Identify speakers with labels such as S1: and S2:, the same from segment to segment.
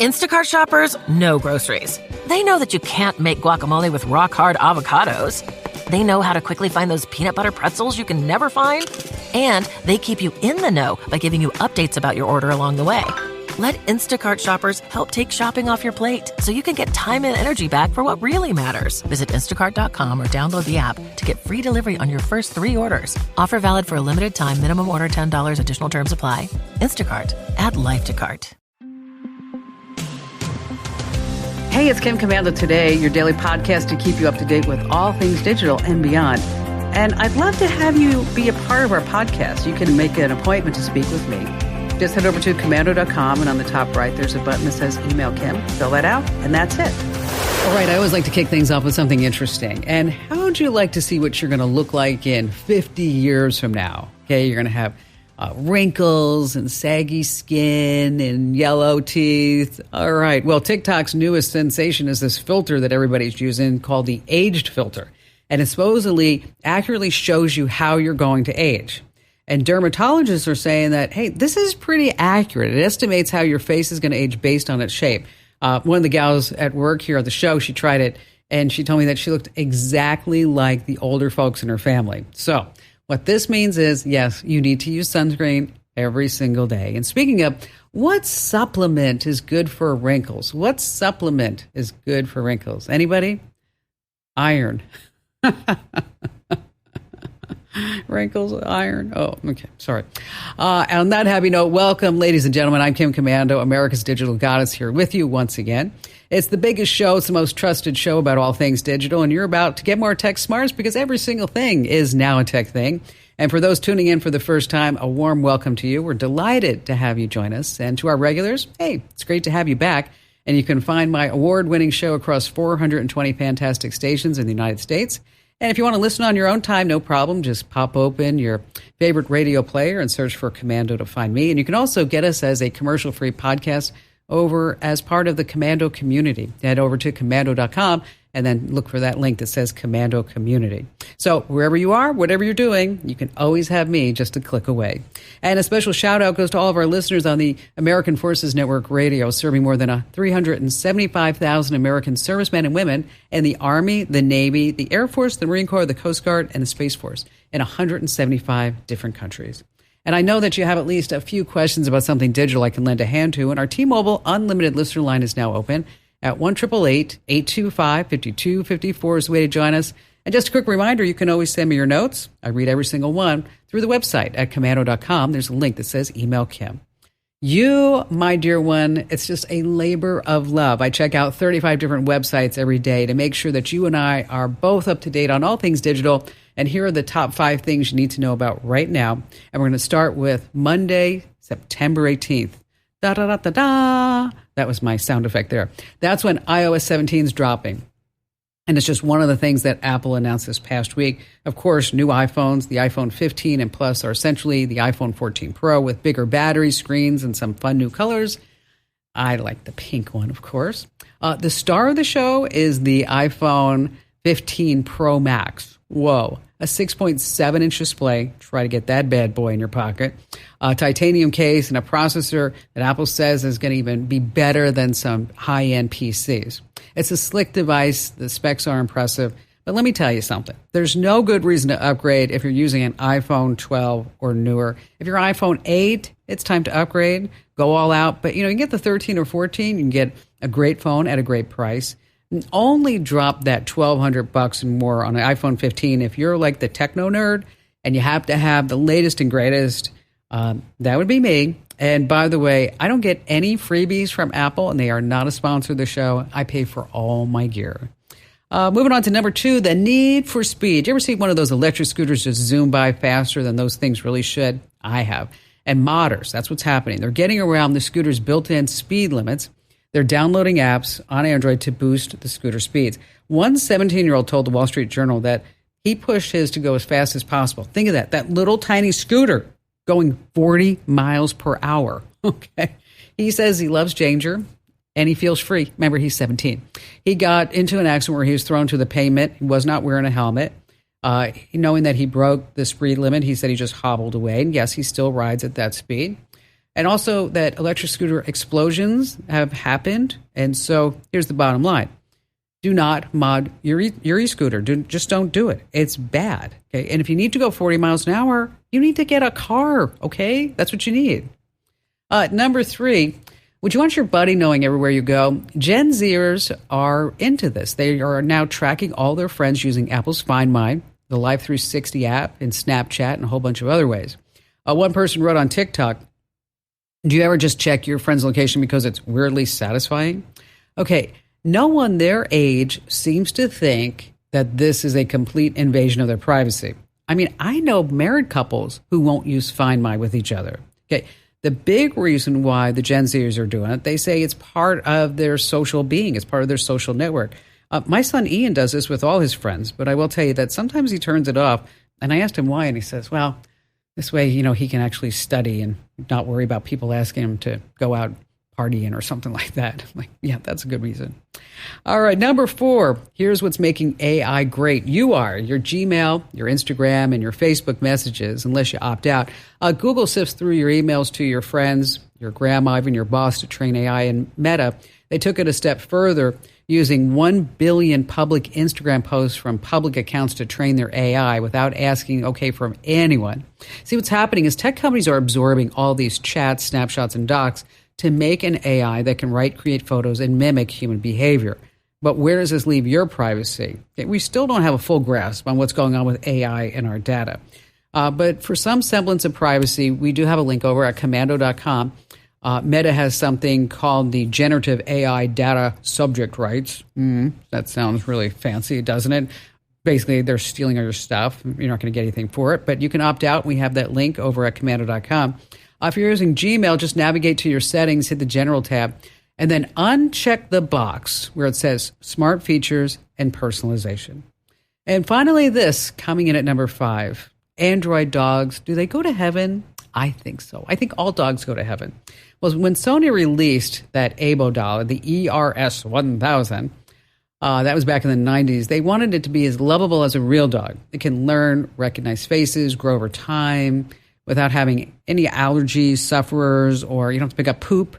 S1: Instacart shoppers know groceries. They know that you can't make guacamole with rock-hard avocados. They know how to quickly find those peanut butter pretzels you can never find. And they keep you in the know by giving you updates about your order along the way. Let Instacart shoppers help take shopping off your plate so you can get time and energy back for what really matters. Visit instacart.com or download the app to get free delivery on your first 3 orders. Offer valid for a limited time. Minimum order $10. Additional terms apply. Instacart. Add life to cart.
S2: Hey, it's Kim Commando Today, your daily podcast to keep you up to date with all things digital and beyond. And I'd love to have you be a part of our podcast. You can make an appointment to speak with me. Just head over to commando.com, and on the top right, there's a button that says Email Kim. Fill that out, and that's it. All right, I always like to kick things off with something interesting. And how would you like to see what you're going to look like in 50 years from now? Okay, you're going to have wrinkles and saggy skin and yellow teeth. All right. Well, TikTok's newest sensation is this filter that everybody's using called the aged filter. And it supposedly accurately shows you how you're going to age. And dermatologists are saying that, hey, this is pretty accurate. It estimates how your face is going to age based on its shape. One of the gals at work here at the show, she tried it, and she told me that she looked exactly like the older folks in her family. So what this means is, yes, you need to use sunscreen every single day. And speaking of, what supplement is good for wrinkles? What supplement is good for wrinkles? Anybody? Iron. Wrinkles, iron. Oh, okay. Sorry. On that happy note, welcome, ladies and gentlemen. I'm Kim Commando, America's digital goddess, here with you once again. It's the biggest show. It's the most trusted show about all things digital, and you're about to get more tech smarts because every single thing is now a tech thing. And for those tuning in for the first time, a warm welcome to you. We're delighted to have you join us. And to our regulars, hey, it's great to have you back. And you can find my award-winning show across 420 fantastic stations in the United States. And if you want to listen on your own time, no problem. Just pop open your favorite radio player and search for Commando to find me. And you can also get us as a commercial-free podcast over as part of the Commando community. Head over to commando.com and then look for that link that says Commando Community. So wherever you are, whatever you're doing, you can always have me just a click away. And a special shout out goes to all of our listeners on the American Forces Network Radio, serving more than 375,000 American servicemen and women in the Army, the Navy, the Air Force, the Marine Corps, the Coast Guard, and the Space Force in 175 different countries. And I know that you have at least a few questions about something digital I can lend a hand to, and our T-Mobile Unlimited listener line is now open at 1-888-825-5254 is the way to join us. And just a quick reminder, you can always send me your notes. I read every single one through the website at commando.com. There's a link that says Email Kim. You, my dear one, it's just a labor of love. I check out 35 different websites every day to make sure that you and I are both up to date on all things digital. And here are the top 5 things you need to know about right now. And we're going to start with Monday, September 18th. Da-da-da-da-da. That was my sound effect there. That's when iOS 17 is dropping. And it's just one of the things that Apple announced this past week. Of course, new iPhones, the iPhone 15 and Plus, are essentially the iPhone 14 Pro with bigger battery screens and some fun new colors. I like the pink one, of course. The star of the show is the iPhone 15 Pro Max. Whoa. A 6.7-inch display. Try to get that bad boy in your pocket. A titanium case and a processor that Apple says is going to even be better than some high-end PCs. It's a slick device. The specs are impressive. But let me tell you something. There's no good reason to upgrade if you're using an iPhone 12 or newer. If you're iPhone 8, it's time to upgrade. Go all out. But, you can get the 13 or 14. You can get a great phone at a great price. And only drop that $1,200 and more on an iPhone 15 if you're like the techno nerd and you have to have the latest and greatest. That would be me. And by the way, I don't get any freebies from Apple, and they are not a sponsor of the show. I pay for all my gear. Moving on to number 2, the need for speed. You ever see one of those electric scooters just zoom by faster than those things really should? I have. And modders, that's what's happening. They're getting around the scooter's built-in speed limits. They're downloading apps on Android to boost the scooter speeds. One 17-year-old told the Wall Street Journal that he pushed his to go as fast as possible. Think of that little tiny scooter going 40 miles per hour. Okay. He says he loves danger and he feels free. Remember, he's 17. He got into an accident where he was thrown to the pavement. He was not wearing a helmet. Knowing that he broke the speed limit, he said he just hobbled away. And yes, he still rides at that speed. And also that electric scooter explosions have happened. And so here's the bottom line. Do not mod your e-scooter. Just don't do it. It's bad. Okay. And if you need to go 40 miles an hour, you need to get a car. Okay. That's what you need. Number 3, would you want your buddy knowing everywhere you go? Gen Zers are into this. They are now tracking all their friends using Apple's Find My, the Life 360 app, and Snapchat, and a whole bunch of other ways. One person wrote on TikTok, do you ever just check your friend's location because it's weirdly satisfying? Okay, no one their age seems to think that this is a complete invasion of their privacy. I mean, I know married couples who won't use Find My with each other. Okay, the big reason why the Gen Zers are doing it, they say it's part of their social being. It's part of their social network. My son Ian does this with all his friends, but I will tell you that sometimes he turns it off. And I asked him why, and he says, well, this way, he can actually study and not worry about people asking him to go out partying or something like that. I'm like, yeah, that's a good reason. All right, number 4, here's what's making AI great. You are your Gmail, your Instagram, and your Facebook messages, unless you opt out. Google sifts through your emails to your friends, your grandma, even your boss to train AI. And Meta, they took it a step further, using 1 billion public Instagram posts from public accounts to train their AI without asking okay from anyone. See, what's happening is tech companies are absorbing all these chats, snapshots, and docs to make an AI that can write, create photos, and mimic human behavior. But where does this leave your privacy? We still don't have a full grasp on what's going on with AI and our data. But for some semblance of privacy, we do have a link over at commando.com. Meta has something called the Generative AI Data Subject Rights. That sounds really fancy, doesn't it? Basically, they're stealing all your stuff. You're not going to get anything for it, but you can opt out. We have that link over at commando.com. If you're using Gmail, just navigate to your settings, hit the General tab, and then uncheck the box where it says Smart Features and Personalization. And finally, this coming in at number 5. Android dogs, do they go to heaven? I think so. I think all dogs go to heaven. Well, when Sony released that Abo doll, the ERS 1000, that was back in the 90s, they wanted it to be as lovable as a real dog. It can learn, recognize faces, grow over time without having any allergies, sufferers, or you don't have to pick up poop.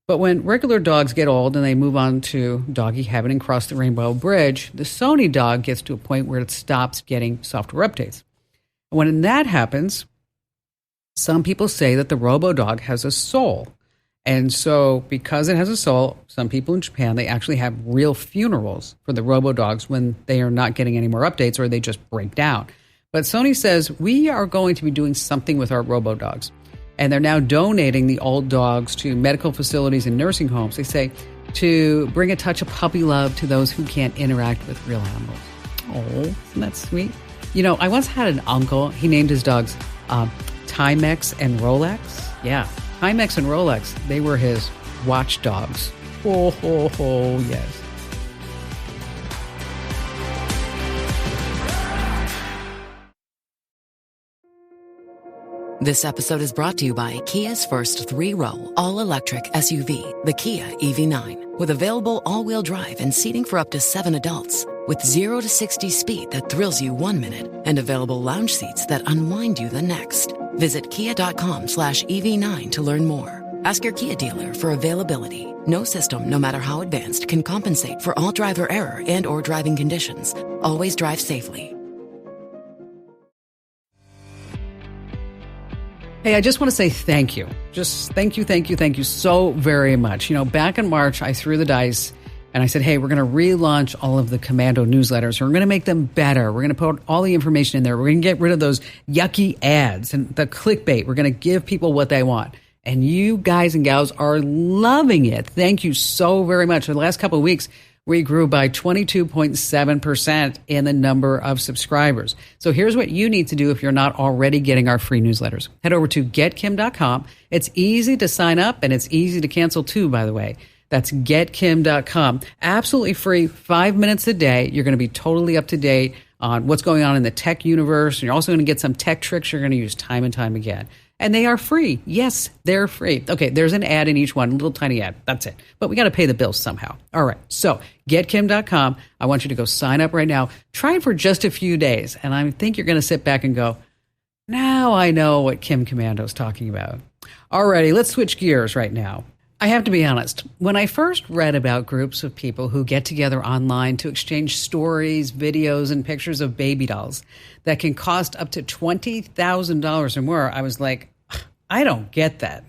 S2: But when regular dogs get old and they move on to doggy heaven and cross the rainbow bridge, the Sony dog gets to a point where it stops getting software updates. When that happens, some people say that the robo-dog has a soul. And so because it has a soul, some people in Japan, they actually have real funerals for the robo-dogs when they are not getting any more updates or they just break down. But Sony says, we are going to be doing something with our robo-dogs. And they're now donating the old dogs to medical facilities and nursing homes, they say, to bring a touch of puppy love to those who can't interact with real animals. Oh, isn't that sweet? I once had an uncle. He named his dogs Timex and Rolex. Yeah, Timex and Rolex. They were his watchdogs. Oh, yes.
S3: This episode is brought to you by Kia's first 3-row, all-electric SUV, the Kia EV9, with available all-wheel drive and seating for up to 7 adults, with 0 to 60 speed that thrills you 1 minute, and available lounge seats that unwind you the next. Visit kia.com/EV9 to learn more. Ask your Kia dealer for availability. No system, no matter how advanced, can compensate for all driver error and or driving conditions. Always drive safely.
S2: Hey, I just want to say thank you. Just thank you so very much. Back in March, I threw the dice and I said, hey, we're going to relaunch all of the Commando newsletters. We're going to make them better. We're going to put all the information in there. We're going to get rid of those yucky ads and the clickbait. We're going to give people what they want. And you guys and gals are loving it. Thank you so very much. For the last couple of weeks, we grew by 22.7% in the number of subscribers. So here's what you need to do if you're not already getting our free newsletters. Head over to getkim.com. It's easy to sign up and it's easy to cancel too, by the way. That's getkim.com. Absolutely free, 5 minutes a day. You're going to be totally up to date on what's going on in the tech universe. And you're also going to get some tech tricks you're going to use time and time again. And they are free. Yes, they're free. Okay, there's an ad in each one, a little tiny ad. That's it. But we got to pay the bills somehow. All right, so getkim.com. I want you to go sign up right now. Try it for just a few days. And I think you're going to sit back and go, now I know what Kim Commando's talking about. Alrighty, let's switch gears right now. I have to be honest. When I first read about groups of people who get together online to exchange stories, videos, and pictures of baby dolls that can cost up to $20,000 or more, I was like, I don't get that.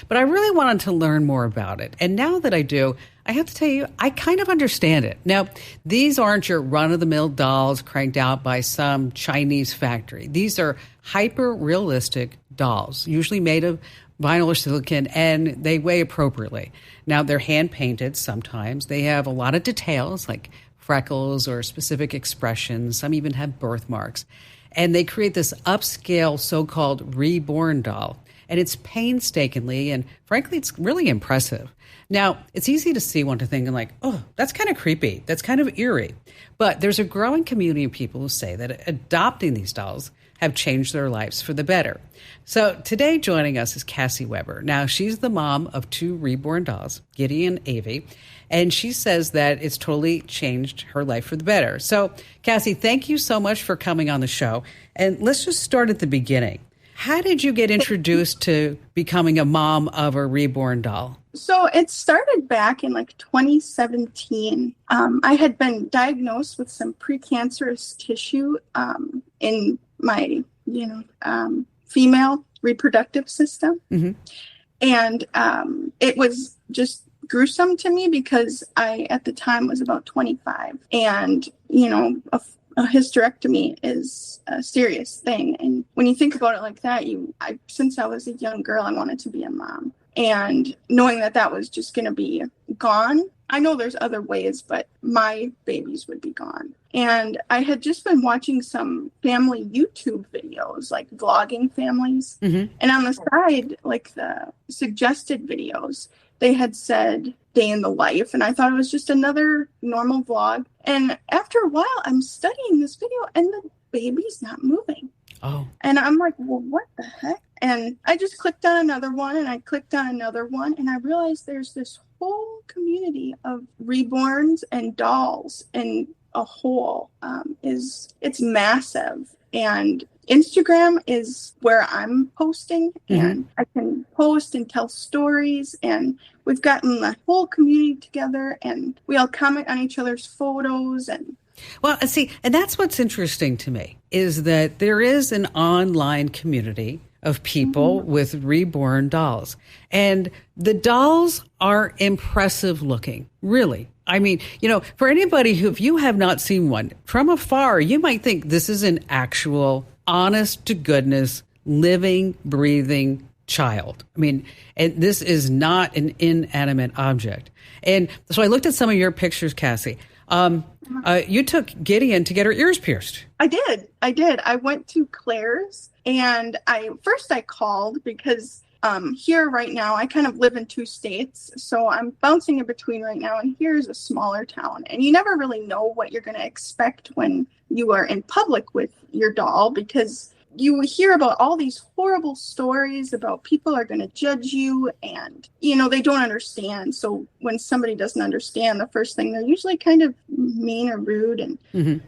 S2: But I really wanted to learn more about it. And now that I do, I have to tell you, I kind of understand it. Now, these aren't your run-of-the-mill dolls cranked out by some Chinese factory. These are hyper-realistic dolls, usually made of vinyl or silicone, and they weigh appropriately. Now, they're hand-painted sometimes. They have a lot of details like freckles or specific expressions. Some even have birthmarks. And they create this upscale so-called reborn doll. And it's painstakingly, and frankly, it's really impressive. Now, it's easy to see one to think like, oh, that's kind of creepy. That's kind of eerie. But there's a growing community of people who say that adopting these dolls have changed their lives for the better. So today joining us is Cassie Weber. Now, she's the mom of 2 reborn dolls, Giddy and Avi, and she says that it's totally changed her life for the better. So, Cassie, thank you so much for coming on the show. And let's just start at the beginning. How did you get introduced to becoming a mom of a reborn doll?
S4: So it started back in like 2017. I had been diagnosed with some precancerous tissue in my, female reproductive system. Mm-hmm. And it was just gruesome to me because I, at the time, was about 25. And, a hysterectomy is a serious thing. And when you think about it like that, since I was a young girl, I wanted to be a mom. And knowing that was just going to be gone, I know there's other ways, but my babies would be gone. And I had just been watching some family YouTube videos, like vlogging families. Mm-hmm. And on the side, like the suggested videos, they had said day in the life. And I thought it was just another normal vlog. And after a while, I'm studying this video and the baby's not moving. Oh. And I'm like, well, what the heck? And I just clicked on another one and I clicked on another one. And I realized there's this whole community of reborns and dolls and a whole. It's massive. And Instagram is where I'm posting, and I can post and tell stories, and we've gotten the whole community together, and we all comment on each other's photos. And
S2: well, see, and that's what's interesting to me, is that there is an online community of people with reborn dolls, and the dolls are impressive looking, really. I mean, for anybody who, if you have not seen one from afar, you might think this is an actual, honest to goodness, living, breathing child. I mean, and this is not an inanimate object. And so I looked at some of your pictures, Cassie. You took Gideon to get her ears pierced.
S4: I did. I went to Claire's, and I called because here right now, I kind of live in 2 states, so I'm bouncing in between right now, and here's a smaller town. And you never really know what you're going to expect when you are in public with your doll, because you hear about all these horrible stories about people are going to judge you, and, they don't understand. So when somebody doesn't understand, the first thing, they're usually kind of mean or rude. And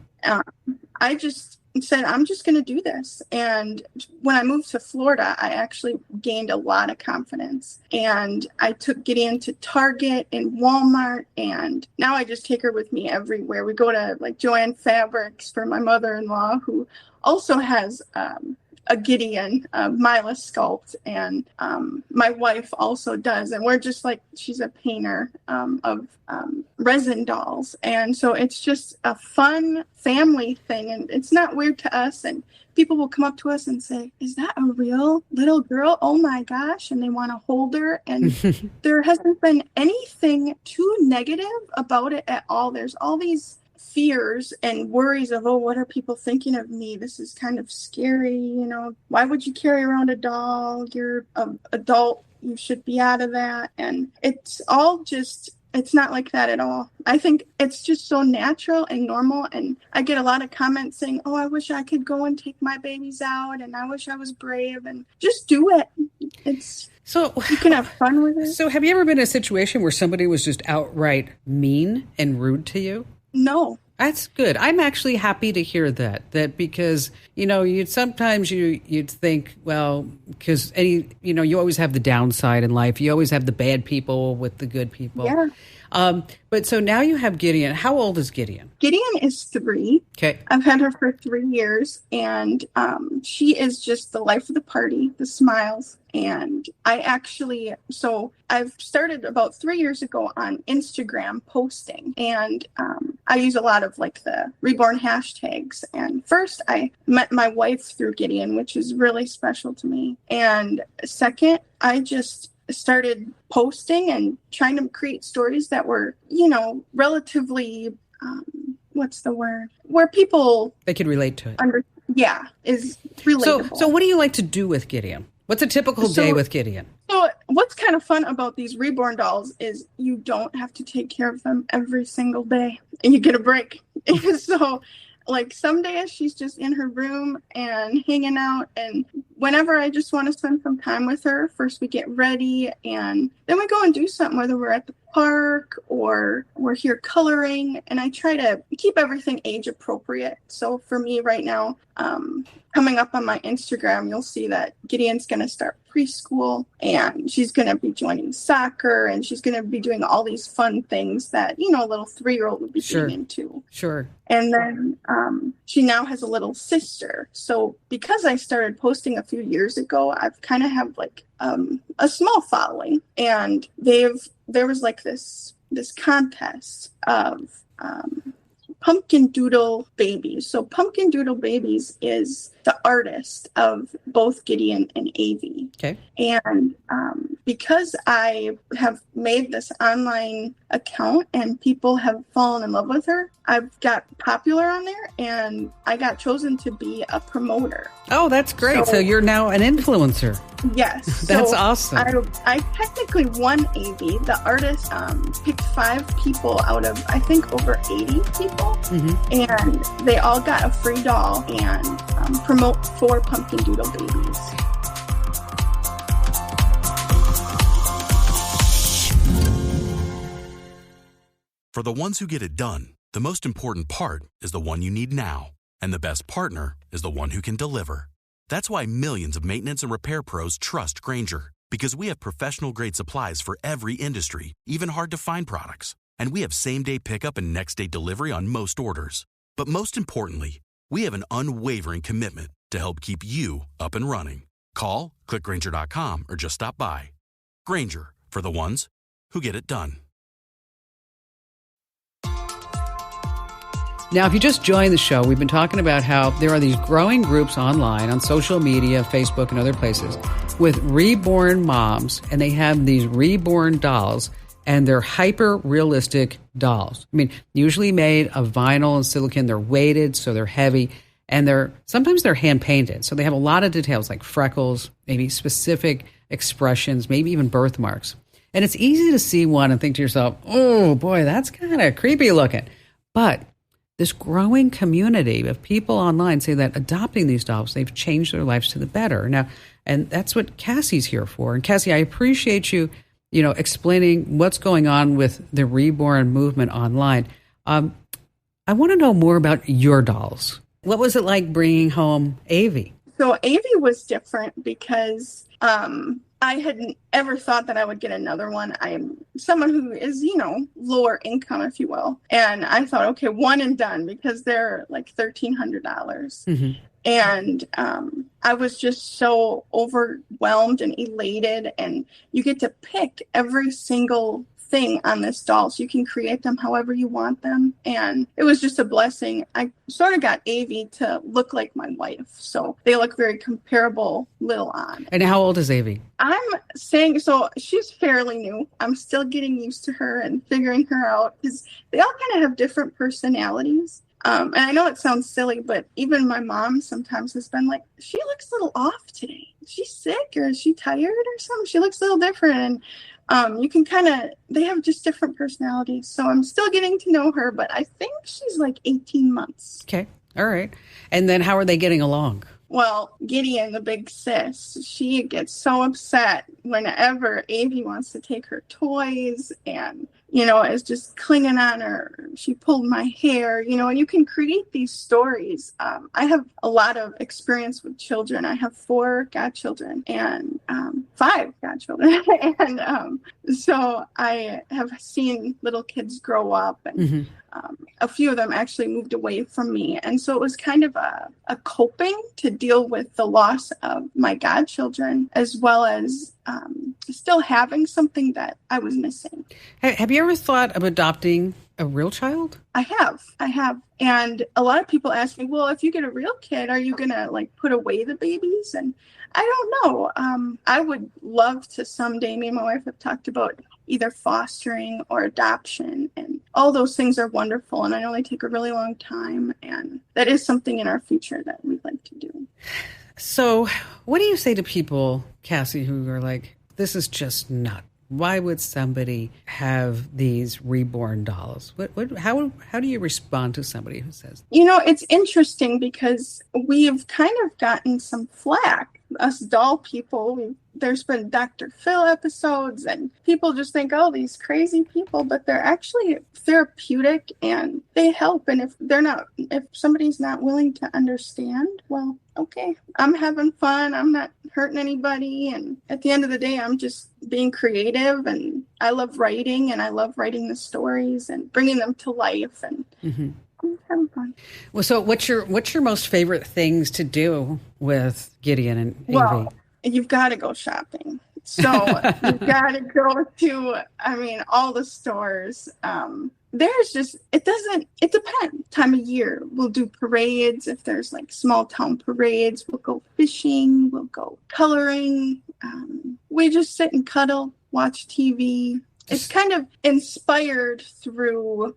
S4: I just said, I'm just going to do this. And when I moved to Florida, I actually gained a lot of confidence. And I took Gideon to Target and Walmart. And now I just take her with me everywhere. We go to like Joann Fabrics for my mother-in-law, who also has a Gideon, Mila sculpt, and my wife also does. And we're just like, she's a painter of resin dolls. And so it's just a fun family thing. And it's not weird to us. And people will come up to us and say, is that a real little girl? Oh my gosh. And they want to hold her. And there hasn't been anything too negative about it at all. There's all these fears and worries of, oh, what are people thinking of me? This is kind of scary. Why would you carry around a doll? You're an adult. You should be out of that. And it's all just, it's not like that at all. I think it's just so natural and normal. And I get a lot of comments saying, oh, I wish I could go and take my babies out. And I wish I was brave. And just do it. So you can have fun with it.
S2: So have you ever been in a situation where somebody was just outright mean and rude to you?
S4: No,
S2: That's good. I'm actually happy to hear that because, you'd think, well, because you always have the downside in life. You always have the bad people with the good people.
S4: Yeah.
S2: But so now you have Gideon. How old is Gideon?
S4: Gideon is 3.
S2: Okay.
S4: I've had her for 3 years, and she is just the life of the party, the smiles. And I've started about 3 years ago on Instagram posting, and I use a lot of like the reborn hashtags. And first I met my wife through Gideon, which is really special to me. And second, I just started posting and trying to create stories that were, relatively, what's the word? Where people...
S2: They could relate to it.
S4: Is relatable.
S2: So what do you like to do with Gideon? What's a typical day with Gideon?
S4: So what's kind of fun about these reborn dolls is you don't have to take care of them every single day, and you get a break. So like some days she's just in her room and hanging out, and whenever I just want to spend some time with her, first we get ready and then we go and do something, whether we're at the park or we're here coloring, and I try to keep everything age appropriate. So for me right now, coming up on my Instagram, you'll see that Gideon's going to start preschool, and she's going to be joining soccer, and she's going to be doing all these fun things that, a little 3-year-old would be getting into.
S2: Sure.
S4: And then she now has a little sister. So because I started posting a few years ago, I've kind of have like a small following, and there was like this contest of Pumpkin Doodle Babies. So Pumpkin Doodle Babies is the artist of both Gideon and Avi.
S2: Okay.
S4: And because I have made this online account and people have fallen in love with her, I've got popular on there, and I got chosen to be a promoter.
S2: Oh, that's great. So you're now an influencer.
S4: Yes.
S2: That's awesome.
S4: I technically won Avi. The artist picked 5 people out of, I think, over 80 people. Mm-hmm. And they all got a free doll and promote 4 Pumpkin Doodle Babies.
S5: For the ones who get it done, the most important part is the one you need now. And the best partner is the one who can deliver. That's why millions of maintenance and repair pros trust Grainger, because we have professional-grade supplies for every industry, even hard-to-find products. And we have same-day pickup and next-day delivery on most orders. But most importantly, we have an unwavering commitment to help keep you up and running. Call, click Grainger.com, or just stop by. Grainger, for the ones who get it done.
S2: Now, if you just joined the show, we've been talking about how there are these growing groups online on social media, Facebook, and other places with reborn moms, and they have these reborn dolls, and they're hyper-realistic dolls. I mean, usually made of vinyl and silicone. They're weighted, so they're heavy, and sometimes they're hand-painted. So they have a lot of details like freckles, maybe specific expressions, maybe even birthmarks. And it's easy to see one and think to yourself, oh, boy, that's kind of creepy looking. But this growing community of people online say that adopting these dolls, they've changed their lives to the better. Now, and that's what Cassie's here for. And Cassie, I appreciate you, explaining what's going on with the reborn movement online. I want to know more about your dolls. What was it like bringing home Avi?
S4: So Avi was different because I hadn't ever thought that I would get another one. I am someone who is, lower income, if you will. And I thought, okay, one and done, because they're like $1,300. Mm-hmm. And I was just so overwhelmed and elated. And you get to pick every single thing on this doll, so you can create them however you want them. And it was just a blessing. I sort of got Avi to look like my wife, so they look very comparable little on.
S2: And how old is Avi?
S4: I'm saying, so she's fairly new. I'm still getting used to her and figuring her out, because they all kind of have different personalities. And I know it sounds silly, but even my mom sometimes has been like, she looks a little off today. Is she sick, or is she tired or something? She looks a little different. And you can they have just different personalities. So I'm still getting to know her, but I think she's like 18 months.
S2: Okay. All right. And then how are they getting along?
S4: Well, Gideon, the big sis, she gets so upset whenever Avi wants to take her toys and is just clinging on her. She pulled my hair, and you can create these stories. I have a lot of experience with children. I have 4 godchildren and 5 godchildren. And so I have seen little kids grow up, and a few of them actually moved away from me. And so it was kind of a coping to deal with the loss of my godchildren, as well as still having something that I was missing.
S2: Have you ever thought of adopting a real child?
S4: I have. And a lot of people ask me, well, if you get a real kid, are you going to put away the babies? And I don't know. I would love to someday, me and my wife have talked about either fostering or adoption, and all those things are wonderful. And I know they take a really long time, and that is something in our future that we'd like to do. So
S2: what do you say to people, Cassie, who are like, this is just nuts? Why would somebody have these reborn dolls? How do you respond to somebody who says?
S4: It's interesting because we've kind of gotten some flack, us doll people. There's been Dr. Phil episodes, and people just think, oh, these crazy people, but they're actually therapeutic and they help. And if somebody's not willing to understand, well, okay, I'm having fun. I'm not hurting anybody. And at the end of the day, I'm just being creative, and I love writing, and I love writing the stories and bringing them to life, and I'm having fun.
S2: Well, so what's your most favorite things to do with Gideon and Evie?
S4: Well, you've got to go shopping. So you've got to go to, all the stores. It depends. Time of year. We'll do parades. If there's small town parades, we'll go fishing, we'll go coloring. We just sit and cuddle, watch TV. It's kind of inspired through,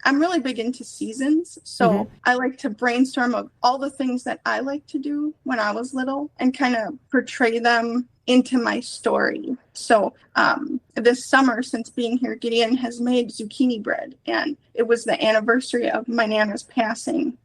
S4: I'm really big into seasons. So I like to brainstorm of all the things that I like to do when I was little and kind of portray them into my story. So this summer, since being here, Gideon has made zucchini bread, and it was the anniversary of my Nana's passing,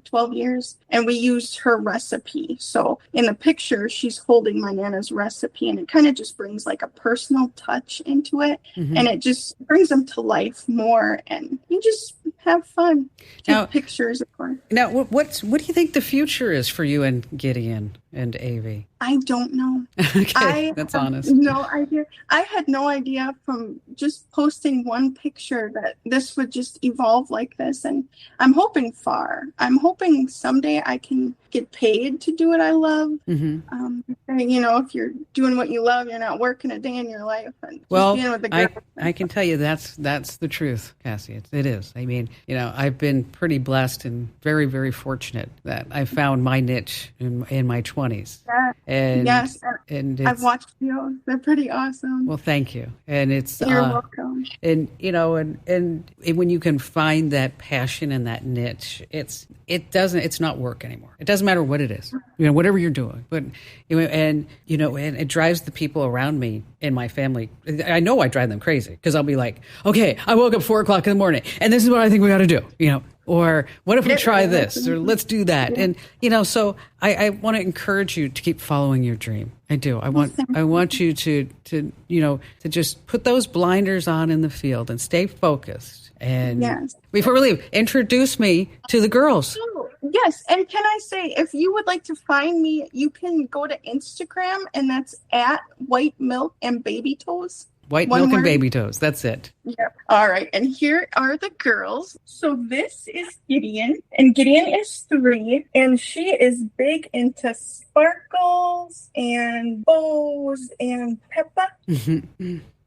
S4: 12 years, and we used her recipe. So in the picture, she's holding my Nana's recipe, and it kind of just brings a personal touch into it, and it just brings them to life more, and you just have fun. Take pictures, of course.
S2: Now, what do you think the future is for you and Gideon and Avie?
S4: I don't know.
S2: Okay, that's honest.
S4: No idea. I had no idea from just posting one picture that this would just evolve like this. And I'm hoping far. I'm hoping someday I can get paid to do what I love. If you're doing what you love, you're not working a day in your life. And just being with the girls.
S2: I can tell you that's the truth, Cassie. It is. I've been pretty blessed and very, very fortunate that I found my niche in my 20s.
S4: Yes. And I've watched videos. They're pretty awesome.
S2: Well, thank you. And it's
S4: you're welcome.
S2: And and when you can find that passion and that niche, it's not work anymore. It doesn't matter what it is, whatever you're doing. But and it drives the people around me in my family. I know I drive them crazy because I'll be like, okay, I woke up 4:00 in the morning, and this is what I think we got to do. Or what if we try this? Or let's do that. And so I want to encourage you to keep following your dream. I do. I want you to just put those blinders on in the field and stay focused. And before we leave, introduce me to the girls.
S4: Oh, yes. And can I say, if you would like to find me, you can go to Instagram, and that's at White Milk and Baby Toes.
S2: White Milk and Baby Toes. That's it.
S4: Yep. All right. And here are the girls. So this is Gideon, and Gideon is 3, and she is big into sparkles and bows and Peppa.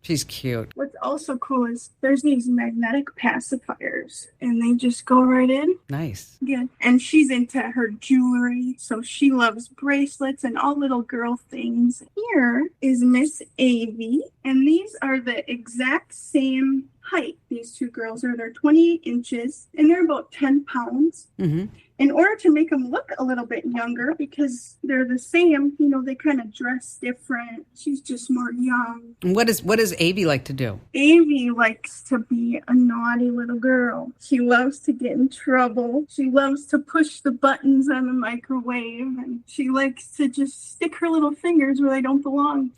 S2: She's cute.
S4: What's also cool is there's these magnetic pacifiers, and they just go right in.
S2: Nice.
S4: Yeah. And she's into her jewelry, so she loves bracelets and all little girl things. Here is Miss Avie, and these are the exact same height. These 2 girls they're 28 inches, and they're about 10 pounds. In order to make them look a little bit younger, because they're the same, they kind of dress different. She's just more young.
S2: And what does Avie like to do?
S4: Avie likes to be a naughty little girl. She loves to get in trouble. She loves to push the buttons on the microwave, and she likes to just stick her little fingers where they don't belong.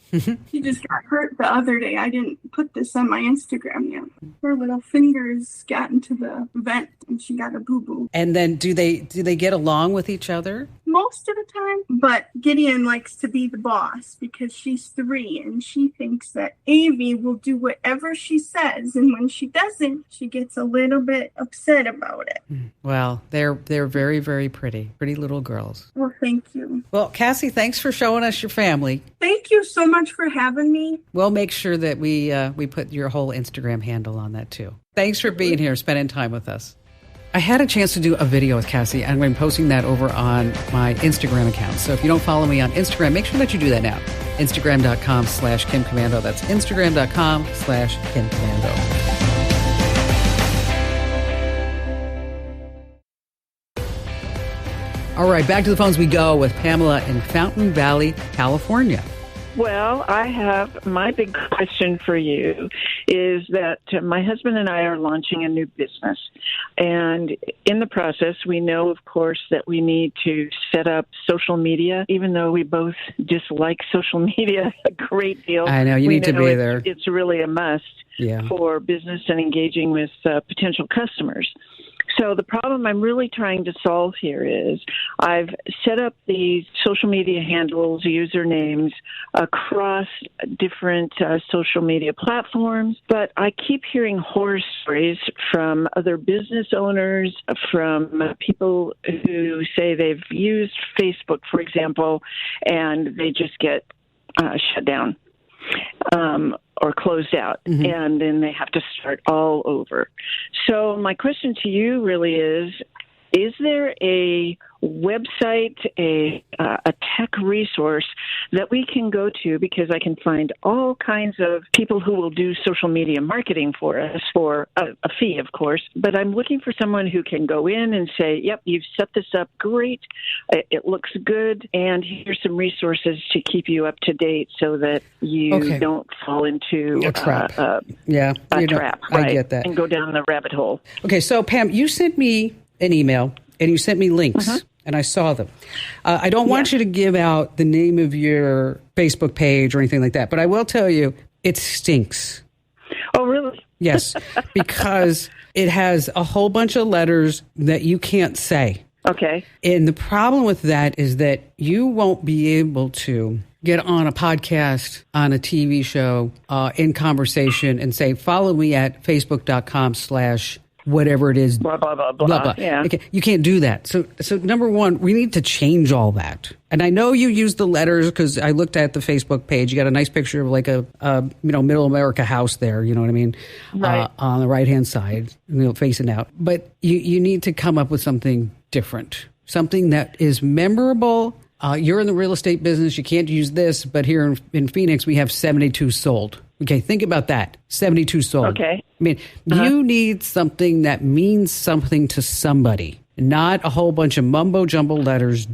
S4: She just got hurt the other day. I didn't put this on my Instagram yet. her little fingers got into the vent and she got a boo-boo.
S2: And then do they get along with each other?
S4: Most of the time, but Gideon likes to be the boss because she's 3 and she thinks that Avi will do whatever she says, and when she doesn't, she gets a little bit upset about it.
S2: Well, they're very, very pretty little girls.
S4: Well, thank you.
S2: Well, Cassie, thanks for showing us your family.
S4: Thank you so much for having me.
S2: We'll make sure that we put your whole Instagram handle on that too. Thanks for being here, spending time with us. I had a chance to do a video with Cassie, and I'm posting that over on my Instagram account. So if you don't follow me on Instagram, make sure that you do that now. Instagram.com/Kim Commando. That's Instagram.com/Kim Commando. All right, back to the phones we go with Pamela in Fountain Valley, California.
S6: Well, I have my big question for you is that my husband and I are launching a new business. And in the process, we know, of course, that we need to set up social media, even though we both dislike social media a great deal.
S2: I know, you need to be there.
S6: It's really a must for business and engaging with potential customers. So the problem I'm really trying to solve here is I've set up these social media handles, usernames across different social media platforms, but I keep hearing horror stories from other business owners, from people who say they've used Facebook, for example, and they just get shut down. Or closed out, and then they have to start all over. So my question to you really is there a website, a tech resource that we can go to, because I can find all kinds of people who will do social media marketing for us for a fee, of course, but I'm looking for someone who can go in and say, yep, you've set this up great, it looks good, and here's some resources to keep you up to date so that you don't fall into
S2: a trap.
S6: Trap, right?
S2: I get that.
S6: And go down the rabbit hole.
S2: Okay, so Pam, you sent me an email and you sent me links. And I saw them. I don't want you to give out the name of your Facebook page or anything like that, but I will tell you it stinks.
S6: Oh, really?
S2: Yes, because it has a whole bunch of letters that you can't say.
S6: Okay.
S2: And the problem with that is that you won't be able to get on a podcast, on a TV show, in conversation and say, follow me at facebook.com/ whatever it is,
S6: blah, blah, blah, blah. Yeah.
S2: Okay. You can't do that. So number one, we need to change all that. And I know you use the letters because I looked at the Facebook page. You got a nice picture of like a middle America house there. You know what I mean?
S6: Right.
S2: On the right-hand side, facing out. But you need to come up with something different, something that is memorable. You're in the real estate business. You can't use this, but here in Phoenix, we have 72 sold. Okay, think about that. 72 sold.
S6: Okay.
S2: I mean, you need something that means something to somebody, not a whole bunch of mumbo-jumbo letters,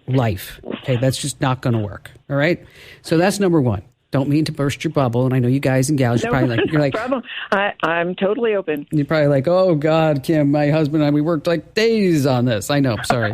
S2: .life. Okay, that's just not going to work. All right? So that's number one. Don't mean to burst your bubble, and I know you guys and gals, you're like,
S6: problem. I'm totally open.
S2: You're probably like, oh, God, Kim, my husband and I, we worked like days on this. I know, sorry.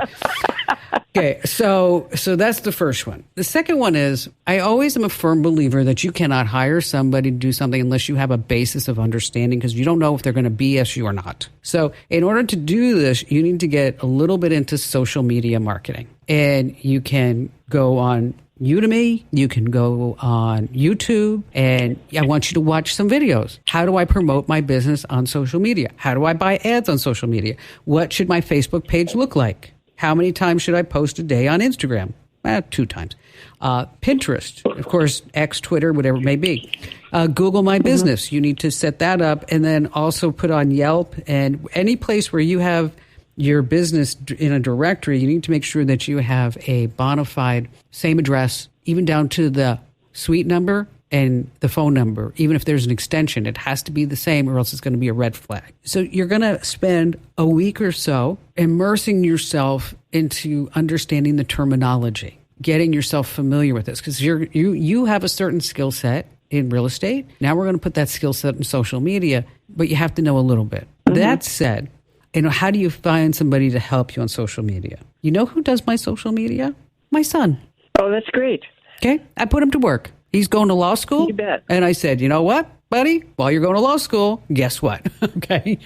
S2: Okay, so that's the first one. The second one is, I always am a firm believer that you cannot hire somebody to do something unless you have a basis of understanding, because you don't know if they're going to BS you or not. So in order to do this, you need to get a little bit into social media marketing. And you can go on Udemy, you can go on YouTube, and I want you to watch some videos. How do I promote my business on social media? How do I buy ads on social media? What should my Facebook page look like? How many times should I post a day on Instagram? 2 times. Pinterest, of course, X, Twitter, whatever it may be. Google My Business. You need to set that up, and then also put on Yelp and any place where you have your business in a directory. You need to make sure that you have a bona fide, same address, even down to the suite number and the phone number. Even if there's an extension, it has to be the same or else it's going to be a red flag. So you're going to spend a week or so immersing yourself into understanding the terminology, getting yourself familiar with this, because you have a certain skill set in real estate. Now we're going to put that skill set in social media, but you have to know a little bit. That said, how do you find somebody to help you on social media? You know who does my social media? My son.
S6: Oh, that's great.
S2: Okay. I put him to work. He's going to law school.
S6: You bet.
S2: And I said, you know what? buddy, while you're going to law school, guess what? Okay.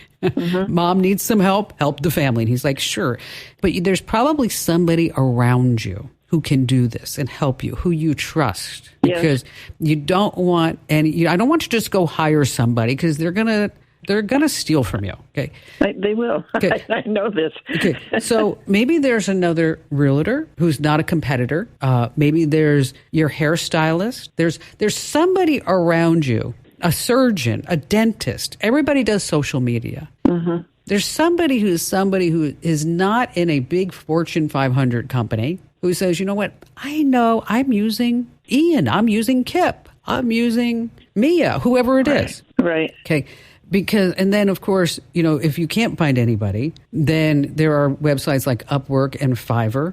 S2: Mom needs some help the family. And he's like, sure. But there's probably somebody around you who can do this and help you, who you trust. Because you don't want I don't want you to just go hire somebody because they're going to steal from you. Okay.
S6: They will. Okay. I know this.
S2: Okay. So maybe there's another realtor who's not a competitor. Maybe there's your hairstylist. There's somebody around you, a surgeon, a dentist. Everybody does social media. Mm-hmm. There's somebody who is not in a big Fortune 500 company who says, you know what? I know I'm using Ian. I'm using Kip. I'm using Mia, whoever it is.
S6: Right.
S2: Okay. And then, of course, if you can't find anybody, then there are websites like Upwork and Fiverr.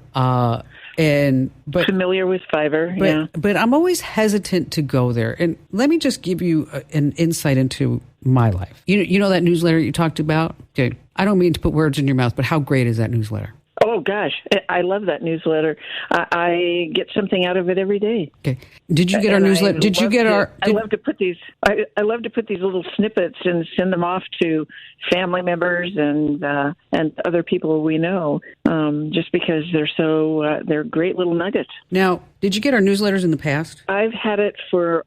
S2: But
S6: familiar with Fiverr,
S2: But I'm always hesitant to go there. And let me just give you an insight into my life. You know that newsletter you talked about? Okay. I don't mean to put words in your mouth, but how great is that newsletter?
S6: Oh, gosh. I love that newsletter. I get something out of it every day.
S2: Okay. Did you get our newsletter?
S6: I love to put these little snippets and send them off to family members and other people we know, just because they're great little nuggets.
S2: Now, did you get our newsletters in the past?
S6: I've had it for,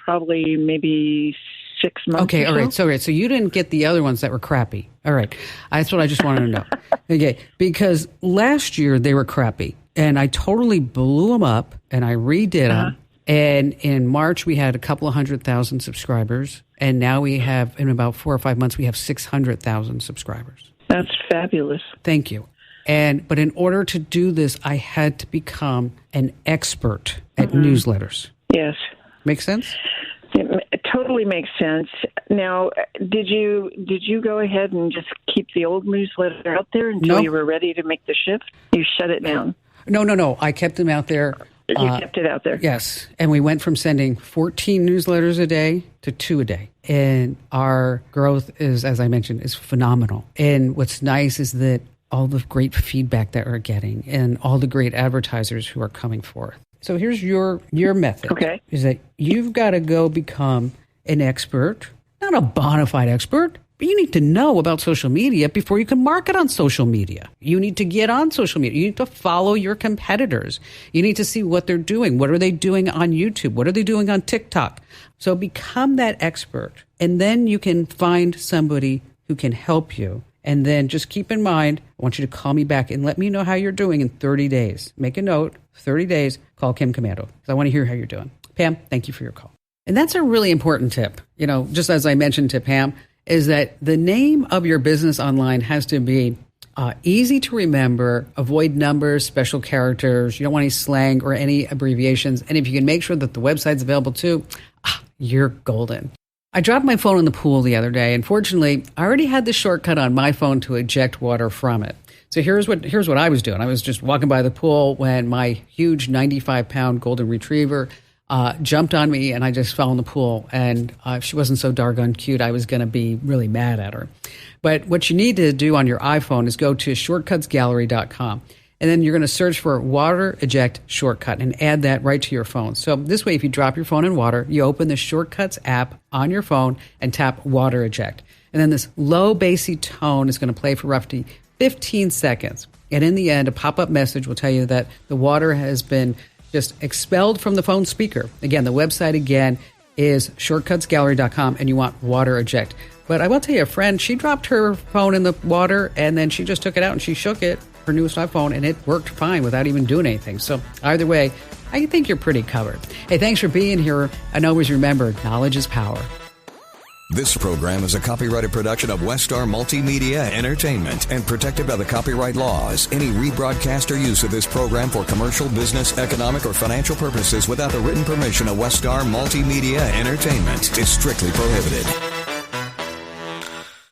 S6: probably maybe 6 months.
S2: Okay, all right. So you didn't get the other ones that were crappy. All right. That's what I just wanted to know. Okay, because last year they were crappy, and I totally blew them up, and I redid them. And in March, we had a couple of 100,000 subscribers, and now we have, in about 4 or 5 months, we have 600,000 subscribers.
S6: That's fabulous.
S2: Thank you. But in order to do this, I had to become an expert at newsletters.
S6: Yes.
S2: Make sense?
S6: It totally makes sense. Now, did you go ahead and just keep the old newsletter out there until you were ready to make the shift? You shut it down?
S2: No. I kept them out there.
S6: You kept it out there?
S2: Yes. And we went from sending 14 newsletters a day to 2 a day. And our growth is, as I mentioned, is phenomenal. And what's nice is that all the great feedback that we're getting and all the great advertisers who are coming forth. So here's your method.
S6: Okay.
S2: Is that you've got to go become an expert, not a bona fide expert, but you need to know about social media before you can market on social media. You need to get on social media. You need to follow your competitors. You need to see what they're doing. What are they doing on YouTube? What are they doing on TikTok? So become that expert, and then you can find somebody who can help you. And then just keep in mind, I want you to call me back and let me know how you're doing in 30 days. Make a note, 30 days, call Kim Commando, because I want to hear how you're doing. Pam, thank you for your call. And that's a really important tip. Just as I mentioned to Pam, is that the name of your business online has to be easy to remember, avoid numbers, special characters. You don't want any slang or any abbreviations. And if you can make sure that the website's available too, you're golden. I dropped my phone in the pool the other day, and fortunately, I already had the shortcut on my phone to eject water from it. So here's what I was doing. I was just walking by the pool when my huge 95-pound golden retriever jumped on me, and I just fell in the pool. And if she wasn't so doggone cute, I was going to be really mad at her. But what you need to do on your iPhone is go to shortcutsgallery.com. And then you're going to search for water eject shortcut and add that right to your phone. So this way, if you drop your phone in water, you open the Shortcuts app on your phone and tap water eject. And then this low bassy tone is going to play for roughly 15 seconds. And in the end, a pop-up message will tell you that the water has been just expelled from the phone speaker. Again, the website again is shortcutsgallery.com, and you want water eject. But I will tell you, a friend, she dropped her phone in the water, and then she just took it out and she shook it, her newest iPhone, and it worked fine without even doing anything. So either way, I think you're pretty covered. Hey, thanks for being here. And always remember, knowledge is power.
S7: This program is a copyrighted production of Westar Multimedia Entertainment and protected by the copyright laws. Any rebroadcast or use of this program for commercial, business, economic, or financial purposes without the written permission of Westar Multimedia Entertainment is strictly prohibited.